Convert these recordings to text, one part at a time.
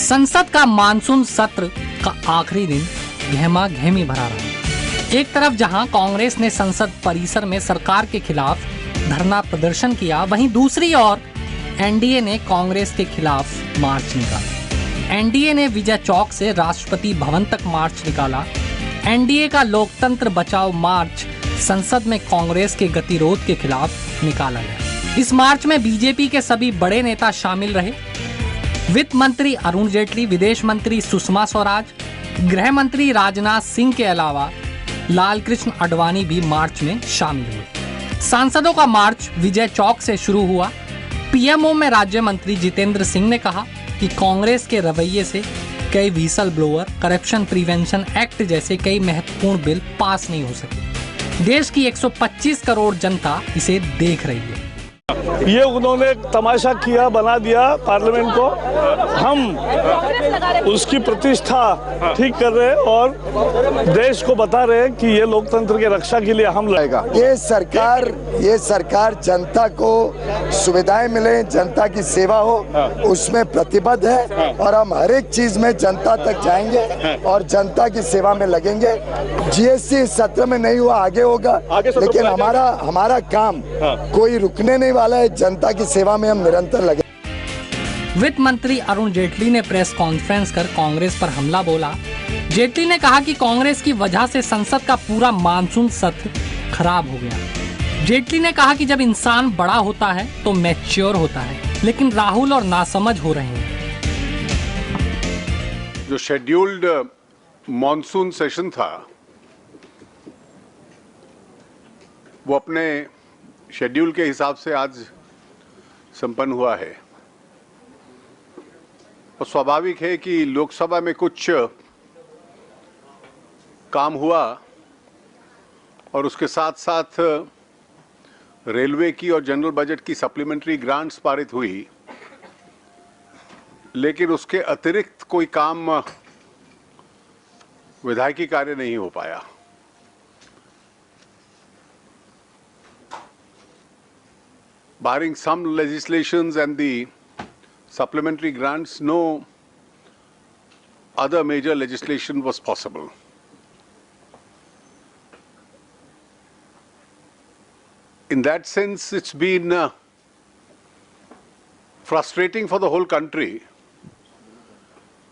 संसद का मानसून सत्र का आखिरी दिन गहमा गहमी भरा रहा। एक तरफ जहां कांग्रेस ने संसद परिसर में सरकार के खिलाफ धरना प्रदर्शन किया, वहीं दूसरी ओर एनडीए ने कांग्रेस के खिलाफ मार्च निकाला। एनडीए ने विजय चौक से राष्ट्रपति भवन तक मार्च निकाला। एनडीए का लोकतंत्र बचाओ मार्च संसद में कांग्रेस के गतिरोध के खिलाफ निकाला गया। इस मार्च में बीजेपी के सभी बड़े नेता शामिल रहे। वित्त मंत्री अरुण जेटली, विदेश मंत्री सुषमा स्वराज, गृह मंत्री राजनाथ सिंह के अलावा लालकृष्ण आडवाणी भी मार्च में शामिल हुए। सांसदों का मार्च विजय चौक से शुरू हुआ। पीएमओ में राज्य मंत्री जितेंद्र सिंह ने कहा कि कांग्रेस के रवैये से कई whistle blower, corruption prevention act जैसे कई महत्वपूर्ण बिल पास नहीं हो सके। देश की 125 करोड़ जनता इसे देख रही है। ये उन्होंने तमाशा किया, बना दिया पार्लियामेंट को। हम उसकी प्रतिष्ठा ठीक कर रहे हैं और देश को बता रहे हैं कि ये लोकतंत्र की रक्षा के लिए हम लड़ेगा। ये सरकार जनता को सुविधाएं मिले, जनता की सेवा हो, उसमें प्रतिबद्ध है और हम हर एक चीज में जनता तक जाएंगे और जनता की सेवा में लगेंगे। जीएसटी इस सत्र में नहीं हुआ, आगे होगा, लेकिन हमारा काम कोई रुकने नहीं वाला है। जनता की सेवा में हम निरंतर लगे। वित्त मंत्री अरुण जेटली ने प्रेस कॉन्फ्रेंस कर कांग्रेस पर हमला बोला। जेटली ने कहा कि कांग्रेस की वजह से संसद का पूरा मानसून सत्र खराब हो गया। जेटली ने कहा कि जब इंसान बड़ा होता है तो मैच्योर होता है, लेकिन राहुल और नासमझ हो रहे हैं। जो शेड्यूल्ड मॉनसून सेशन था वो अपने शेड्यूल के हिसाब से आज संपन्न हुआ है और स्वाभाविक है कि लोकसभा में कुछ काम हुआ और उसके साथ साथ रेलवे की और जनरल बजट की सप्लीमेंट्री ग्रांट्स पारित हुई, लेकिन उसके अतिरिक्त कोई काम विधायकी कार्य नहीं हो पाया। Barring some legislations and the supplementary grants, no other major legislation was possible. In that sense, it's been frustrating for the whole country,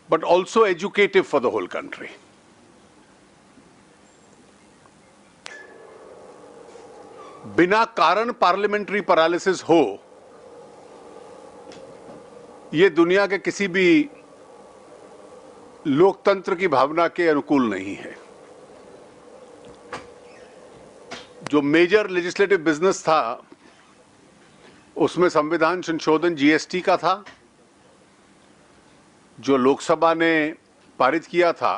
but also educative for the whole country. बिना कारण पार्लियामेंट्री पैरालिसिस हो, ये दुनिया के किसी भी लोकतंत्र की भावना के अनुकूल नहीं है। जो मेजर लेजिस्लेटिव बिजनेस था उसमें संविधान संशोधन जीएसटी का था, जो लोकसभा ने पारित किया था,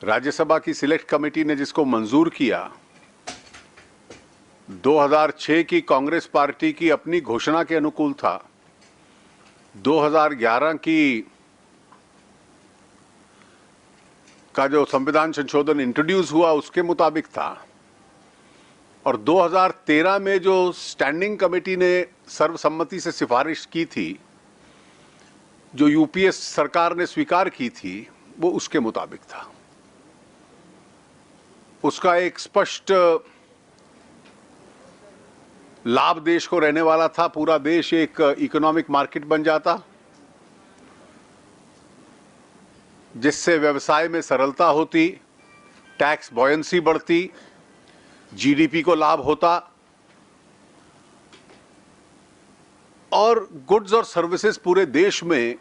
राज्यसभा की सिलेक्ट कमेटी ने जिसको मंजूर किया। 2006 की कांग्रेस पार्टी की अपनी घोषणा के अनुकूल था। 2011 का जो संविधान संशोधन इंट्रोड्यूस हुआ उसके मुताबिक था और 2013 में जो स्टैंडिंग कमेटी ने सर्वसम्मति से सिफारिश की थी, जो यूपीए सरकार ने स्वीकार की थी, वो उसके मुताबिक था। उसका एक स्पष्ट लाभ देश को रहने वाला था। पूरा देश एक इकोनॉमिक मार्केट बन जाता, जिससे व्यवसाय में सरलता होती, टैक्स बॉयंसी बढ़ती, जीडीपी को लाभ होता और गुड्स और सर्विसेज पूरे देश में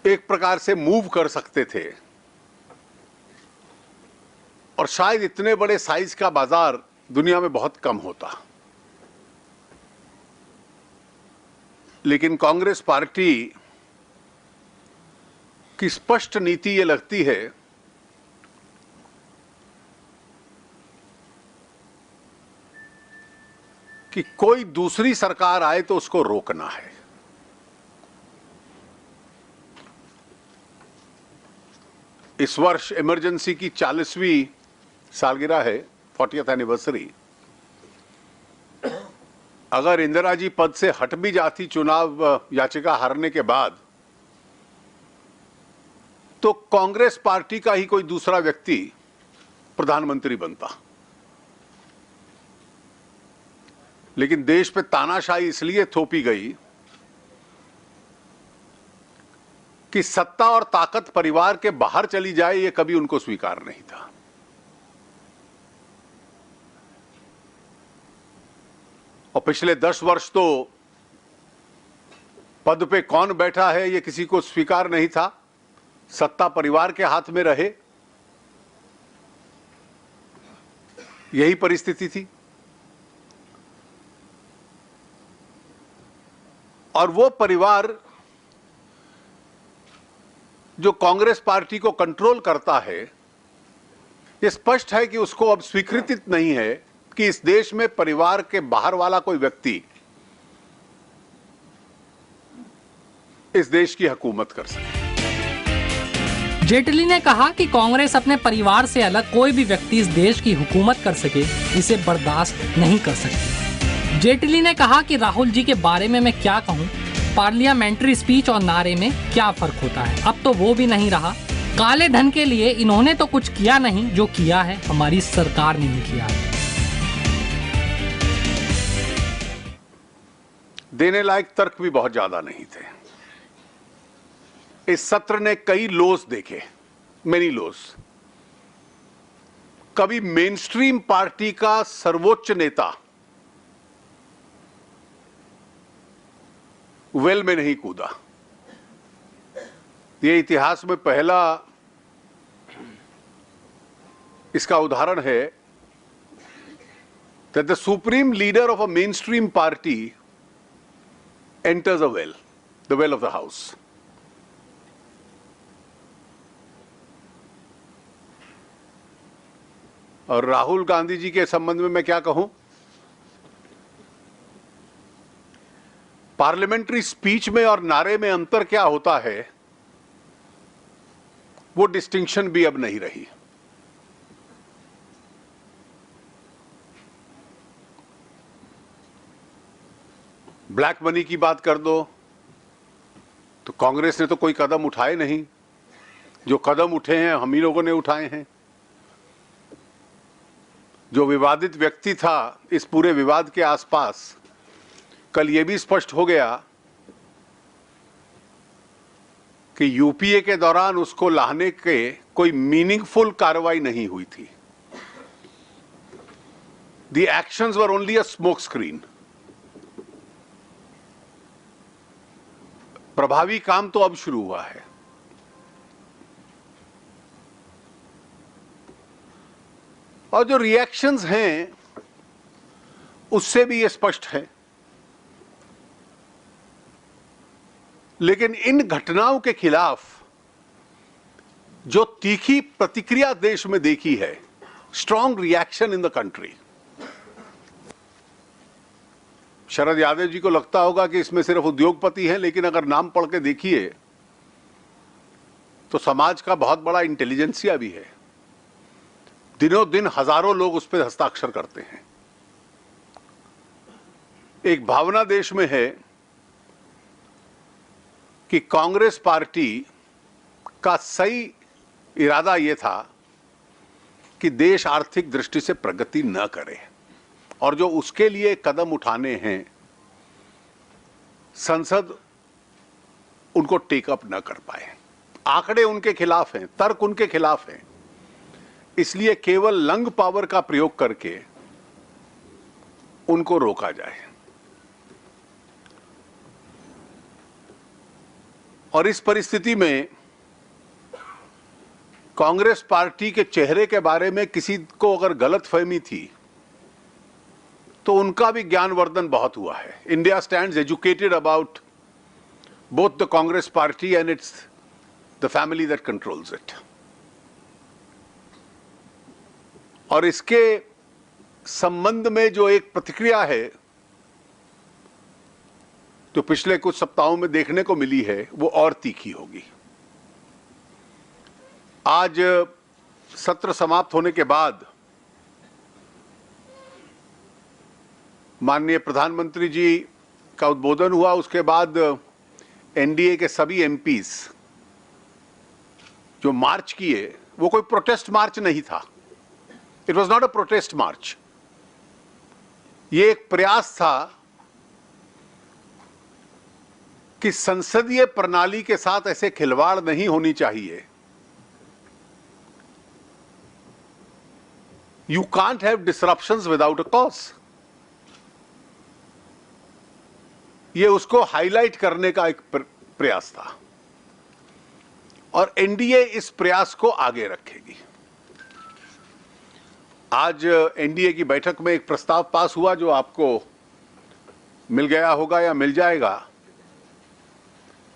एक प्रकार से मूव कर सकते थे। और शायद इतने बड़े साइज का बाजार दुनिया में बहुत कम होता। लेकिन कांग्रेस पार्टी की स्पष्ट नीति ये लगती है कि कोई दूसरी सरकार आए तो उसको रोकना है। इस वर्ष इमरजेंसी की 40वीं सालगिरह है, 40th एनिवर्सरी। अगर इंदिरा जी पद से हट भी जाती चुनाव याचिका हारने के बाद, तो कांग्रेस पार्टी का ही कोई दूसरा व्यक्ति प्रधानमंत्री बनता। लेकिन देश पे तानाशाही इसलिए थोपी गई कि सत्ता और ताकत परिवार के बाहर चली जाए, ये कभी उनको स्वीकार नहीं था। और पिछले 10 वर्ष तो पद पे कौन बैठा है ये किसी को स्वीकार नहीं था, सत्ता परिवार के हाथ में रहे, यही परिस्थिति थी। और वो परिवार जो कांग्रेस पार्टी को कंट्रोल करता है, ये स्पष्ट है कि उसको अब स्वीकृति नहीं है कि इस देश में परिवार के बाहर वाला कोई व्यक्ति इस देश की हुकूमत कर सके। जेटली ने कहा कि कांग्रेस अपने परिवार से अलग कोई भी व्यक्ति इस देश की हुकूमत कर सके, इसे बर्दाश्त नहीं कर सकती। जेटली ने कहा कि राहुल जी के बारे में मैं क्या कहूं, पार्लियामेंट्री स्पीच और नारे में क्या फर्क होता है। अब तो वो भी नहीं रहा। काले धन के लिए इन्होंने तो कुछ किया नहीं, जो किया है हमारी सरकार ने ही किया है। देने लायक तर्क भी बहुत ज्यादा नहीं थे। इस सत्र ने कई लोस देखे, मेनी लोस। कभी मेनस्ट्रीम पार्टी का सर्वोच्च नेता वेल में नहीं कूदा। यह इतिहास में पहला इसका उदाहरण है that the supreme leader of a mainstream party enters a well, the well of the house. और राहुल गांधी जी के संबंध में मैं क्या कहूं, पार्लियामेंट्री स्पीच में और नारे में अंतर क्या होता है, वो डिस्टिंक्शन भी अब नहीं रही। ब्लैक मनी की बात कर दो तो कांग्रेस ने तो कोई कदम उठाए नहीं, जो कदम उठे हैं हम ही लोगों ने उठाए हैं। जो विवादित व्यक्ति था इस पूरे विवाद के आसपास, कल यह भी स्पष्ट हो गया कि यूपीए के दौरान उसको लाने के कोई मीनिंगफुल कार्रवाई नहीं हुई थी। The actions were only a smoke screen. प्रभावी काम तो अब शुरू हुआ है। और जो रिएक्शंस हैं उससे भी ये स्पष्ट है। लेकिन इन घटनाओं के खिलाफ जो तीखी प्रतिक्रिया देश में देखी है, strong reaction in the country. Sharad Yadav ji को लगता होगा कि इसमें सिर्फ उद्योगपति हैं, लेकिन अगर नाम पढ़ के देखिए तो समाज का बहुत बड़ा इंटेलिजेंसिया भी है। दिनों दिन हजारों लोग उस पर हस्ताक्षर करते हैं। एक भावना देश में है कि कांग्रेस पार्टी का सही इरादा यह था कि देश आर्थिक दृष्टि से प्रगति न करे, और जो उसके लिए कदम उठाने हैं संसद उनको टेकअप न कर पाए। आंकड़े उनके खिलाफ हैं, तर्क उनके खिलाफ हैं, इसलिए केवल लंग पावर का प्रयोग करके उनको रोका जाए। और इस परिस्थिति में कांग्रेस पार्टी के चेहरे के बारे में किसी को अगर गलतफहमी थी तो उनका भी ज्ञानवर्धन बहुत हुआ है। India stands educated about both the Congress party and it's the family that controls it. और इसके संबंध में जो एक प्रतिक्रिया है जो पिछले कुछ सप्ताहों में देखने को मिली है, वो और तीखी होगी। आज सत्र समाप्त होने के बाद माननीय प्रधानमंत्री जी का उद्बोधन हुआ। उसके बाद एनडीए के सभी एमपीज जो मार्च किए वो कोई प्रोटेस्ट मार्च नहीं था। It was not a protest march. ये एक प्रयास था कि संसदीय प्रणाली के साथ ऐसे खिलवाड़ नहीं होनी चाहिए। You can't have disruptions without a cause. ये उसको हाईलाइट करने का एक प्रयास था और एनडीए इस प्रयास को आगे रखेगी। आज एनडीए की बैठक में एक प्रस्ताव पास हुआ जो आपको मिल गया होगा या मिल जाएगा।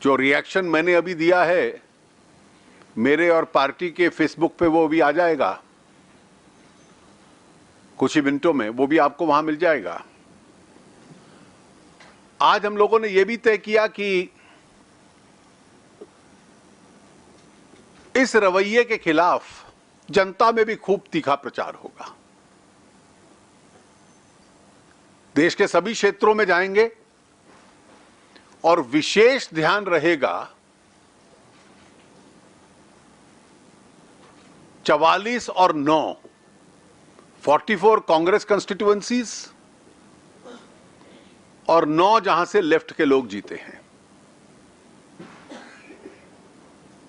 जो रिएक्शन मैंने अभी दिया है मेरे और पार्टी के फेसबुक पे वो भी आ जाएगा कुछ ही मिनटों में, वो भी आपको वहां मिल जाएगा। आज हम लोगों ने यह भी तय किया कि इस रवैये के खिलाफ जनता में भी खूब तीखा प्रचार होगा। देश के सभी क्षेत्रों में जाएंगे और विशेष ध्यान रहेगा 44 और 9 44 कांग्रेस कंस्टिट्यूएंसीज और 9 जहां से लेफ्ट के लोग जीते हैं।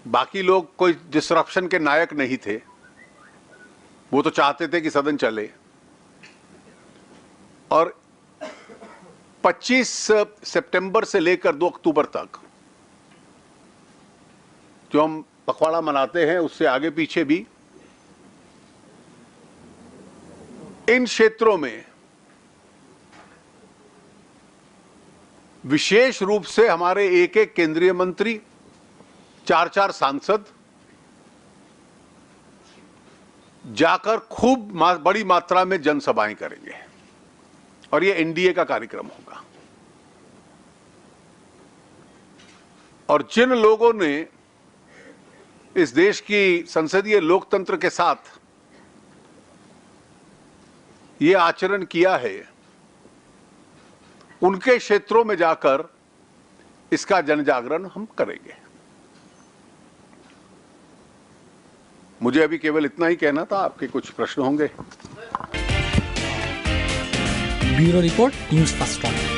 बाकी लोग कोई डिसरप्शन के नायक नहीं थे, वो तो चाहते थे कि सदन चले। और 25 सितंबर से लेकर 2 अक्टूबर तक जो हम पखवाड़ा मनाते हैं उससे आगे पीछे भी इन क्षेत्रों में विशेष रूप से हमारे एक एक केंद्रीय मंत्री, 4-4 सांसद जाकर खूब बड़ी मात्रा में जनसभाएं करेंगे और ये एनडीए का कार्यक्रम होगा। और जिन लोगों ने इस देश की संसदीय लोकतंत्र के साथ ये आचरण किया है उनके क्षेत्रों में जाकर इसका जनजागरण हम करेंगे। मुझे अभी केवल इतना ही कहना था। आपके कुछ प्रश्न होंगे? Bureau report, news first.